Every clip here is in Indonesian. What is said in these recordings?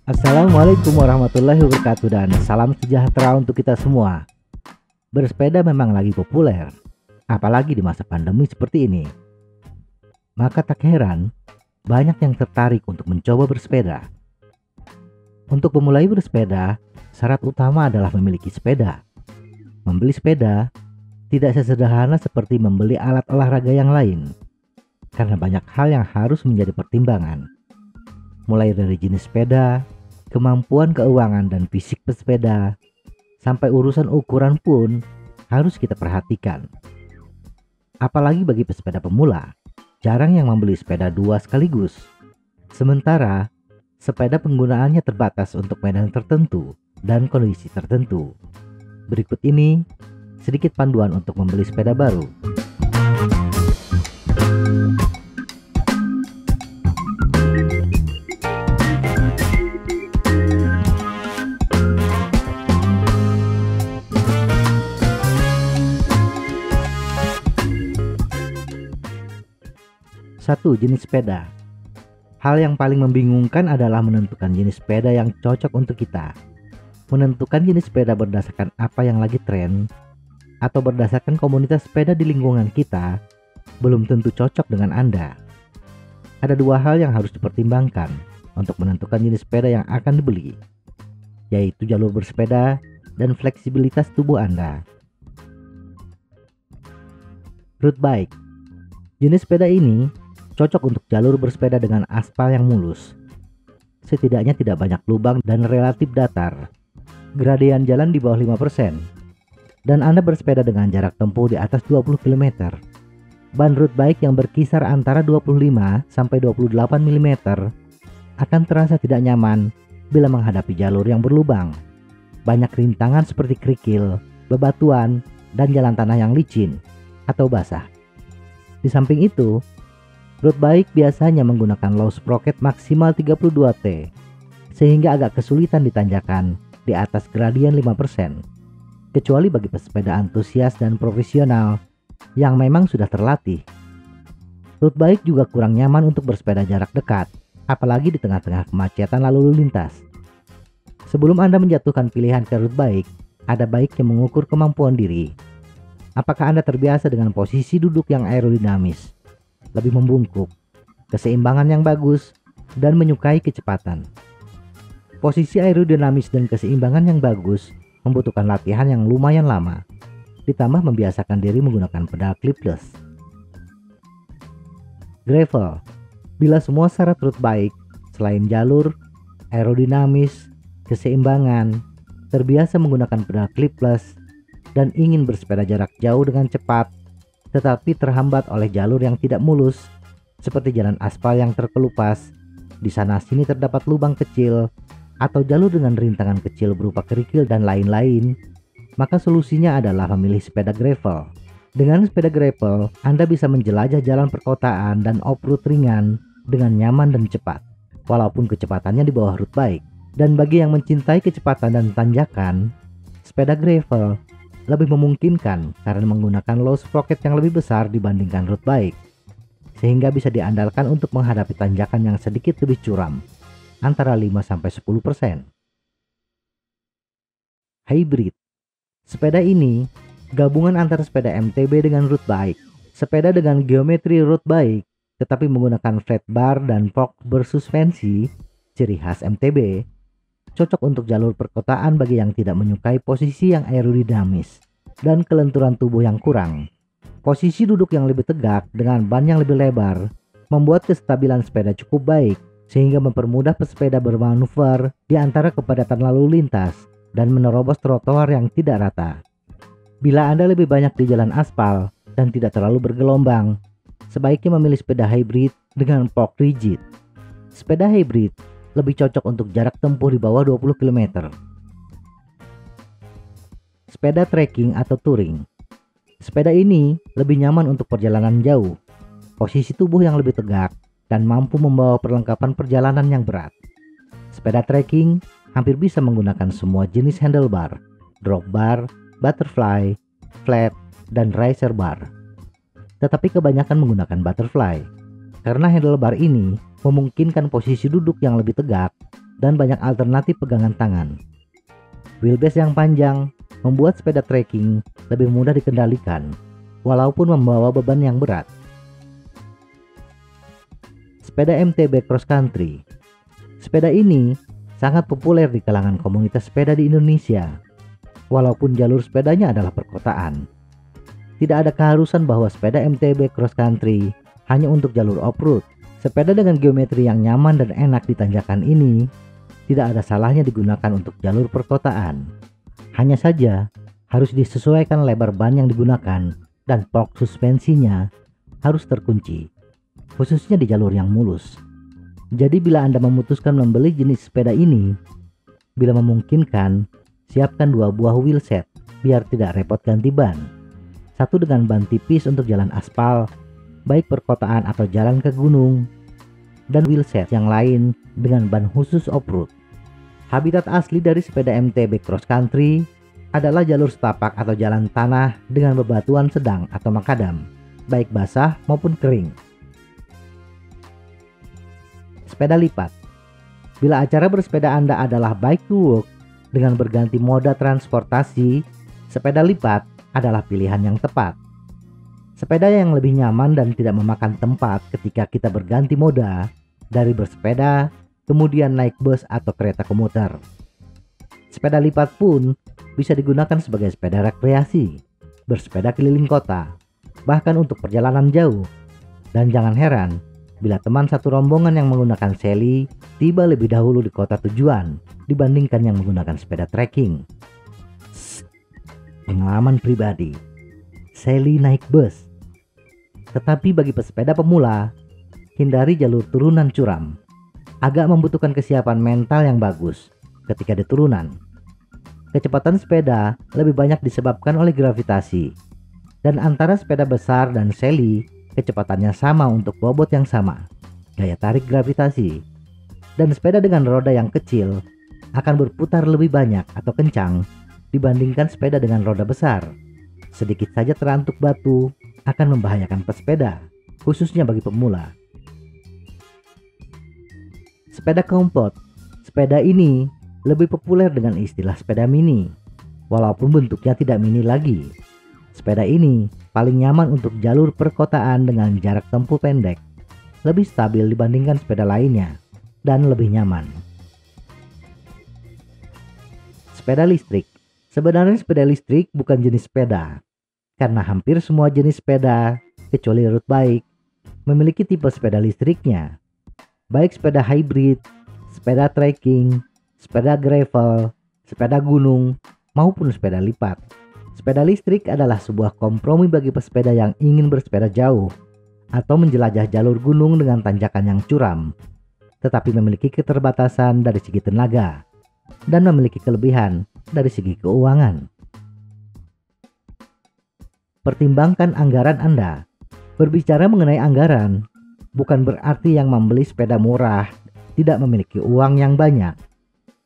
Assalamualaikum warahmatullahi wabarakatuh dan salam sejahtera untuk kita semua. Bersepeda memang lagi populer, apalagi di masa pandemi seperti ini. Maka tak heran, banyak yang tertarik untuk mencoba bersepeda. Untuk memulai bersepeda, syarat utama adalah memiliki sepeda. Membeli sepeda tidak sesederhana seperti membeli alat olahraga yang lain, karena banyak hal yang harus menjadi pertimbangan. Mulai dari jenis sepeda, kemampuan keuangan dan fisik pesepeda, sampai urusan ukuran pun harus kita perhatikan. Apalagi bagi pesepeda pemula, jarang yang membeli sepeda dua sekaligus. Sementara, sepeda penggunaannya terbatas untuk medan tertentu dan kondisi tertentu. Berikut ini sedikit panduan untuk membeli sepeda baru. Satu, jenis sepeda. Hal yang paling membingungkan adalah menentukan jenis sepeda yang cocok untuk kita. Menentukan jenis sepeda berdasarkan apa yang lagi tren atau berdasarkan komunitas sepeda di lingkungan kita belum tentu cocok dengan Anda. Ada dua hal yang harus dipertimbangkan untuk menentukan jenis sepeda yang akan dibeli, yaitu jalur bersepeda dan fleksibilitas tubuh Anda. Road bike. Jenis sepeda ini cocok untuk jalur bersepeda dengan aspal yang mulus. Setidaknya tidak banyak lubang dan relatif datar. Gradian jalan di bawah 5%. Dan Anda bersepeda dengan jarak tempuh di atas 20 km. Ban road bike yang berkisar antara 25 sampai 28 mm akan terasa tidak nyaman bila menghadapi jalur yang berlubang. Banyak rintangan seperti kerikil, bebatuan, dan jalan tanah yang licin atau basah. Di samping itu, road bike biasanya menggunakan low sprocket maksimal 32T, sehingga agak kesulitan ditanjakan di atas gradian 5%, kecuali bagi pesepeda antusias dan profesional yang memang sudah terlatih. Road bike juga kurang nyaman untuk bersepeda jarak dekat, apalagi di tengah-tengah kemacetan lalu lintas. Sebelum Anda menjatuhkan pilihan ke road bike, ada baiknya mengukur kemampuan diri. Apakah Anda terbiasa dengan posisi duduk yang aerodinamis, lebih membungkuk, keseimbangan yang bagus, dan menyukai kecepatan? Posisi aerodinamis dan keseimbangan yang bagus membutuhkan latihan yang lumayan lama, ditambah membiasakan diri menggunakan pedal clipless. Gravel. Bila semua syarat road bike selain jalur, aerodinamis, keseimbangan, terbiasa menggunakan pedal clipless, dan ingin bersepeda jarak jauh dengan cepat, tetapi terhambat oleh jalur yang tidak mulus, seperti jalan aspal yang terkelupas, di sana sini terdapat lubang kecil, atau jalur dengan rintangan kecil berupa kerikil dan lain-lain, maka solusinya adalah memilih sepeda gravel. Dengan sepeda gravel, Anda bisa menjelajah jalan perkotaan dan off-road ringan dengan nyaman dan cepat, walaupun kecepatannya di bawah road bike. Dan bagi yang mencintai kecepatan dan tanjakan, sepeda gravel lebih memungkinkan karena menggunakan low sprocket yang lebih besar dibandingkan road bike, sehingga bisa diandalkan untuk menghadapi tanjakan yang sedikit lebih curam, antara 5-10%. Hybrid. Sepeda ini gabungan antara sepeda MTB dengan road bike. Sepeda dengan geometri road bike tetapi menggunakan flat bar dan fork bersuspensi, ciri khas MTB, cocok untuk jalur perkotaan bagi yang tidak menyukai posisi yang aerodinamis dan kelenturan tubuh yang kurang. Posisi duduk yang lebih tegak dengan ban yang lebih lebar membuat kestabilan sepeda cukup baik, sehingga mempermudah pesepeda bermanuver di antara kepadatan lalu lintas dan menerobos trotoar yang tidak rata. Bila Anda lebih banyak di jalan aspal dan tidak terlalu bergelombang, sebaiknya memilih sepeda hybrid dengan fork rigid. Sepeda hybrid lebih cocok untuk jarak tempuh di bawah 20 km. Sepeda trekking atau touring. Sepeda ini lebih nyaman untuk perjalanan jauh, posisi tubuh yang lebih tegak, dan mampu membawa perlengkapan perjalanan yang berat. Sepeda trekking hampir bisa menggunakan semua jenis handlebar, drop bar, butterfly, flat, dan riser bar. tetapi kebanyakan menggunakan butterfly. Karena handlebar ini memungkinkan posisi duduk yang lebih tegak dan banyak alternatif pegangan tangan. Wheelbase yang panjang membuat sepeda trekking lebih mudah dikendalikan, walaupun membawa beban yang berat. Sepeda MTB Cross Country. Sepeda ini sangat populer di kalangan komunitas sepeda di Indonesia, walaupun jalur sepedanya adalah perkotaan. Tidak ada keharusan bahwa sepeda MTB Cross Country hanya untuk jalur off-road. Sepeda dengan geometri yang nyaman dan enak di tanjakan ini tidak ada salahnya digunakan untuk jalur perkotaan. Hanya saja harus disesuaikan lebar ban yang digunakan dan fork suspensinya harus terkunci, khususnya di jalur yang mulus. Jadi bila Anda memutuskan membeli jenis sepeda ini, bila memungkinkan, siapkan 2 buah wheelset biar tidak repot ganti ban. Satu dengan ban tipis untuk jalan aspal, baik perkotaan atau jalan ke gunung, dan wheelset yang lain dengan ban khusus off-road. Habitat asli dari sepeda MTB Cross Country adalah jalur setapak atau jalan tanah dengan bebatuan sedang atau makadam, baik basah maupun kering. Sepeda lipat. Bila acara bersepeda Anda adalah bike to work dengan berganti moda transportasi, sepeda lipat adalah pilihan yang tepat. Sepeda yang lebih nyaman dan tidak memakan tempat ketika kita berganti moda dari bersepeda, kemudian naik bus atau kereta komuter. Sepeda lipat pun bisa digunakan sebagai sepeda rekreasi, bersepeda keliling kota, bahkan untuk perjalanan jauh. Dan jangan heran bila teman satu rombongan yang menggunakan Sally tiba lebih dahulu di kota tujuan dibandingkan yang menggunakan sepeda trekking. Pengalaman pribadi, Sally naik bus. Tetapi bagi pesepeda pemula, hindari jalur turunan curam. Agak membutuhkan kesiapan mental yang bagus ketika di turunan. Kecepatan sepeda lebih banyak disebabkan oleh gravitasi. Dan antara sepeda besar dan Sally, kecepatannya sama untuk bobot yang sama, gaya tarik gravitasi. Dan sepeda dengan roda yang kecil akan berputar lebih banyak atau kencang dibandingkan sepeda dengan roda besar. Sedikit saja terantuk batu akan membahayakan pesepeda, khususnya bagi pemula. Sepeda kompot. Sepeda ini lebih populer dengan istilah sepeda mini, walaupun bentuknya tidak mini lagi. Sepeda ini paling nyaman untuk jalur perkotaan dengan jarak tempuh pendek, lebih stabil dibandingkan sepeda lainnya, dan lebih nyaman. Sepeda listrik. Sebenarnya sepeda listrik bukan jenis sepeda, karena hampir semua jenis sepeda, kecuali road bike, memiliki tipe sepeda listriknya. Baik sepeda hybrid, sepeda trekking, sepeda gravel, sepeda gunung, maupun sepeda lipat. Sepeda listrik adalah sebuah kompromi bagi pesepeda yang ingin bersepeda jauh atau menjelajah jalur gunung dengan tanjakan yang curam, tetapi memiliki keterbatasan dari segi tenaga dan memiliki kelebihan dari segi keuangan. Pertimbangkan anggaran Anda. Berbicara mengenai anggaran, bukan berarti yang membeli sepeda murah tidak memiliki uang yang banyak.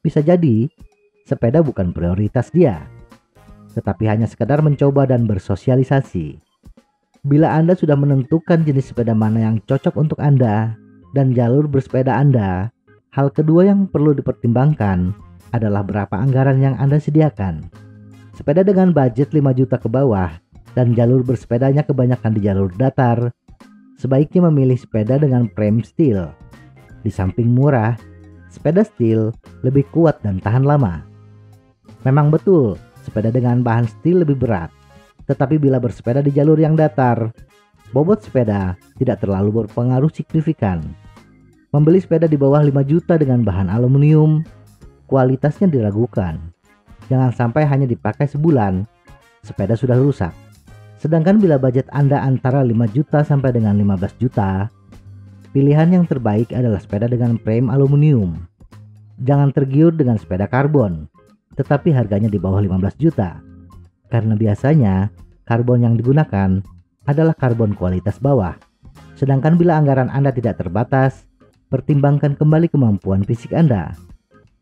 Bisa jadi, sepeda bukan prioritas dia, tetapi hanya sekadar mencoba dan bersosialisasi. Bila Anda sudah menentukan jenis sepeda mana yang cocok untuk Anda dan jalur bersepeda Anda, hal kedua yang perlu dipertimbangkan adalah berapa anggaran yang Anda sediakan. Sepeda dengan budget 5 juta ke bawah dan jalur bersepedanya kebanyakan di jalur datar, sebaiknya memilih sepeda dengan frame steel. Di samping murah, sepeda steel lebih kuat dan tahan lama. Memang betul, sepeda dengan bahan steel lebih berat, tetapi bila bersepeda di jalur yang datar, bobot sepeda tidak terlalu berpengaruh signifikan. Membeli sepeda di bawah 5 juta dengan bahan aluminium, kualitasnya diragukan. Jangan sampai hanya dipakai sebulan, sepeda sudah rusak. Sedangkan bila budget Anda antara 5 juta sampai dengan 15 juta, pilihan yang terbaik adalah sepeda dengan frame aluminium. Jangan tergiur dengan sepeda karbon, tetapi harganya di bawah 15 juta. Karena biasanya karbon yang digunakan adalah karbon kualitas bawah. Sedangkan bila anggaran Anda tidak terbatas, pertimbangkan kembali kemampuan fisik Anda.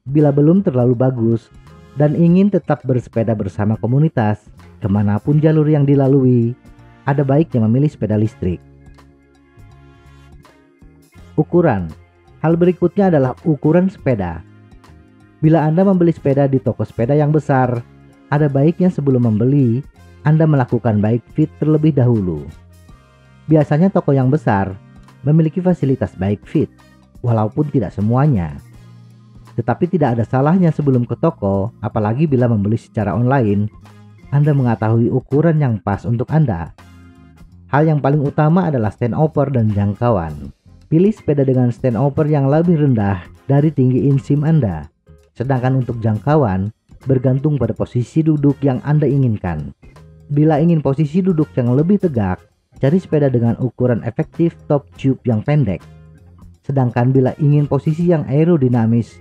Bila belum terlalu bagus dan ingin tetap bersepeda bersama komunitas, kemanapun jalur yang dilalui, ada baiknya memilih sepeda listrik. Ukuran. Hal berikutnya adalah ukuran sepeda. Bila Anda membeli sepeda di toko sepeda yang besar, ada baiknya sebelum membeli, Anda melakukan bike fit terlebih dahulu. Biasanya toko yang besar memiliki fasilitas bike fit, walaupun tidak semuanya. Tetapi tidak ada salahnya sebelum ke toko, apalagi bila membeli secara online, Anda mengetahui ukuran yang pas untuk Anda. Hal yang paling utama adalah standover dan jangkauan. Pilih sepeda dengan standover yang lebih rendah dari tinggi insim Anda. Sedangkan untuk jangkauan, bergantung pada posisi duduk yang Anda inginkan. Bila ingin posisi duduk yang lebih tegak, cari sepeda dengan ukuran efektif top tube yang pendek. Sedangkan bila ingin posisi yang aerodinamis,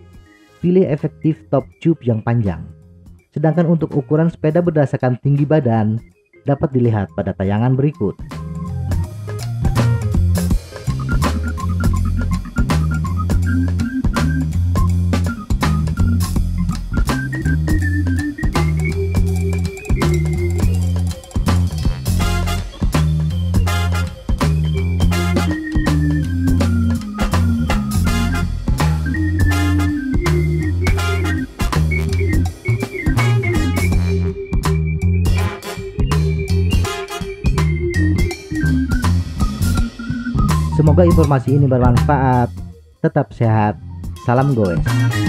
pilih efektif top tube yang panjang. Sedangkan untuk ukuran sepeda berdasarkan tinggi badan, dapat dilihat pada tayangan berikut. Semoga informasi ini bermanfaat. Tetap sehat. Salam goes.